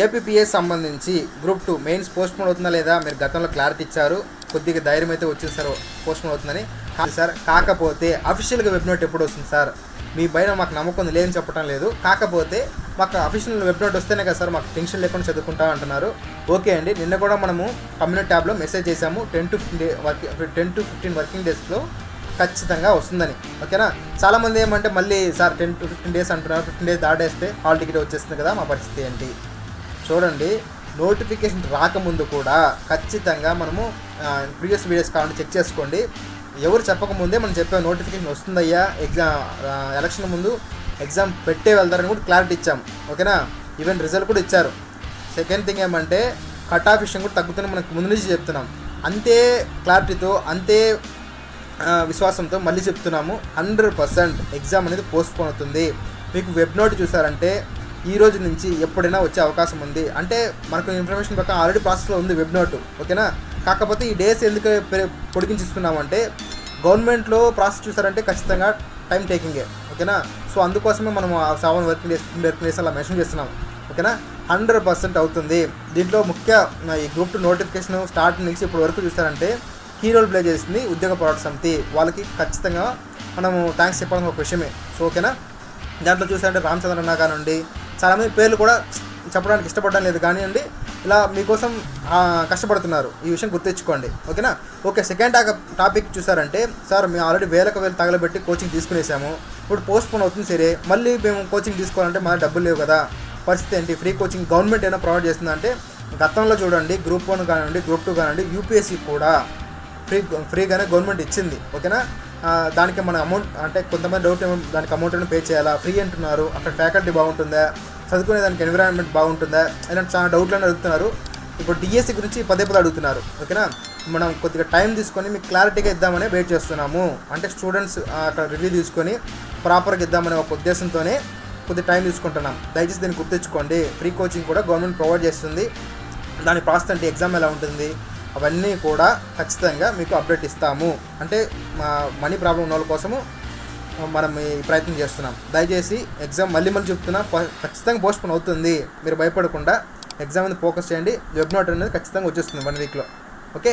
APPS సంబంధించి group 2 mains postpone అవుతుందా లేదా మీరు గతంలో క్లారిటీ ఇచ్చారు, కొద్దిగా ధైర్యం అయితే వచ్చింది సార్ పోస్ట్పోన్ అవుతుందని. సార్ కాకపోతే అఫీషియల్గా వెబ్ నోట్ ఎప్పుడు వస్తుంది సార్, మీ పైన మాకు నమ్మకం ఉంది లేదని చెప్పడం లేదు, కాకపోతే మాకు అఫీషియల్ వెబ్ నోట్ వస్తేనే కదా సార్ మాకు టెన్షన్ లేకుండా చదువుకుంటా అంటున్నారు. ఓకే అండి, నిన్న కూడా మనము కమ్యూనిటీ ట్యాబ్లో మెసేజ్ చేసాము 10 to 15 వర్కింగ్ డేస్లో ఖచ్చితంగా వస్తుందని. ఓకేనా, చాలామంది ఏమంటే మళ్ళీ సార్ 10 to 15 డేస్ అంటున్నారు, 15 డేస్ దాటేస్తే హాల్ టికెట్ వచ్చేస్తుంది కదా, మా పరిస్థితి ఏంటి చూడండి. నోటిఫికేషన్ రాకముందు కూడా ఖచ్చితంగా మనము ప్రీవియస్ వీడియోస్ కావాలంటే చెక్ చేసుకోండి. ఎవరు చెప్పకముందే మనం చెప్పాము నోటిఫికేషన్ వస్తుందయ్యా, ఎలక్షన్ ముందు ఎగ్జామ్ పెట్టే వెళ్తారని కూడా క్లారిటీ ఇచ్చాము. ఓకేనా, ఈవెన్ రిజల్ట్ కూడా ఇచ్చారు. సెకండ్ థింగ్ ఏమంటే కట్ ఆఫ్ విషయం కూడా తగ్గుతుందని మనకు ముందు నుంచి చెప్తున్నాం. అంతే క్లారిటీతో అంతే విశ్వాసంతో మళ్ళీ చెప్తున్నాము, 100% ఎగ్జామ్ అనేది పోస్ట్పోన్ అవుతుంది. మీకు వెబ్ నోట్ చూసారంటే ఈ రోజు నుంచి ఎప్పుడైనా వచ్చే అవకాశం ఉంది. అంటే మనకు ఇన్ఫర్మేషన్ ప్రకారం ఆల్రెడీ ప్రాసెస్లో ఉంది వెబ్ నోట్. ఓకేనా, కాకపోతే ఈ డేస్ ఎందుకు పొడిగించిస్తున్నామంటే గవర్నమెంట్లో ప్రాసెస్ చూసారంటే ఖచ్చితంగా టైం టేకింగే. ఓకేనా, సో అందుకోసమే మనం 7 వర్కింగ్ డేస్ అలా మెన్షన్ చేస్తున్నాం. ఓకేనా, 100% అవుతుంది. దీంట్లో ముఖ్య ఈ గ్రూప్ 2 నోటిఫికేషన్ స్టార్ట్ నుంచి ఇప్పుడు వరకు చూస్తారంటే కీ రోల్ ప్లే చేసింది ఉద్యోగ పోరాట సమితి. వాళ్ళకి ఖచ్చితంగా మనము థ్యాంక్స్ చెప్పాల్సిన ఒక విషయమే. సో ఓకేనా, దాంట్లో చూసారంటే రామచంద్ర అన్న కానివ్వండి, చాలామంది పేర్లు కూడా చెప్పడానికి ఇష్టపడడం లేదు కానివ్వండి, ఇలా మీకోసం కష్టపడుతున్నారు, ఈ విషయం గుర్తించుకోండి. ఓకేనా, ఓకే. సెకండ్ టాపిక్ చూసారంటే సార్ మేము ఆల్రెడీ వేలకు తగలబెట్టి కోచింగ్ తీసుకునేసాము, ఇప్పుడు పోస్ట్పోన్ అవుతుంది. సరే, మళ్ళీ మేము కోచింగ్ తీసుకోవాలంటే మన డబ్బులు లేవు కదా, పరిస్థితి ఏంటి? ఫ్రీ కోచింగ్ గవర్నమెంట్ ఏమైనా ప్రొవైడ్ చేస్తుందంటే గతంలో చూడండి గ్రూప్ 1 కానివ్వండి, గ్రూప్ 2 కానివ్వండి, యూపీఎస్సీ కూడా ఫ్రీగానే గవర్నమెంట్ ఇచ్చింది. ఓకేనా, దానికి మన అమౌంట్ అంటే కొంతమంది డౌట్ దానికి అమౌంట్ ఏమైనా పే చేయాలా, ఫ్రీ అంటున్నారు, అక్కడ ఫ్యాకల్టీ బాగుంటుందా, చదువుకునే దానికి ఎన్విరాన్మెంట్ బాగుంటుందా, ఇలాంటి చాలా డౌట్లను అడుగుతున్నారు. ఇప్పుడు డిఎస్సి గురించి పదే అడుగుతున్నారు. ఓకేనా, మనం కొద్దిగా టైం తీసుకొని మీకు క్లారిటీగా ఇద్దామని వెయిట్ చేస్తున్నాము. అంటే స్టూడెంట్స్ అక్కడ రివ్యూ తీసుకొని ప్రాపర్గా ఇద్దామనే ఒక ఉద్దేశంతోనే కొద్దిగా టైం తీసుకుంటున్నాం. దయచేసి దీన్ని గుర్తుంచుకోండి. ఫ్రీ కోచింగ్ కూడా గవర్నమెంట్ ప్రొవైడ్ చేస్తుంది. దాని ప్రాసెస్ అంటే ఎగ్జామ్ ఎలా ఉంటుంది అవన్నీ కూడా ఖచ్చితంగా మీకు అప్డేట్ ఇస్తాము. అంటే మనీ ప్రాబ్లం ఉన్న వాళ్ళ కోసము మనం ఈ ప్రయత్నం చేస్తున్నాం. దయచేసి ఎగ్జామ్ మళ్ళీ చెప్తున్నా, ఖచ్చితంగా పోస్ట్పోన్ అవుతుంది. మీరు భయపడకుండా ఎగ్జామ్ మీద ఫోకస్ చేయండి. వెబ్ నోట్ అనేది ఖచ్చితంగా వచ్చేస్తుంది 1 వీక్లో. ఓకే.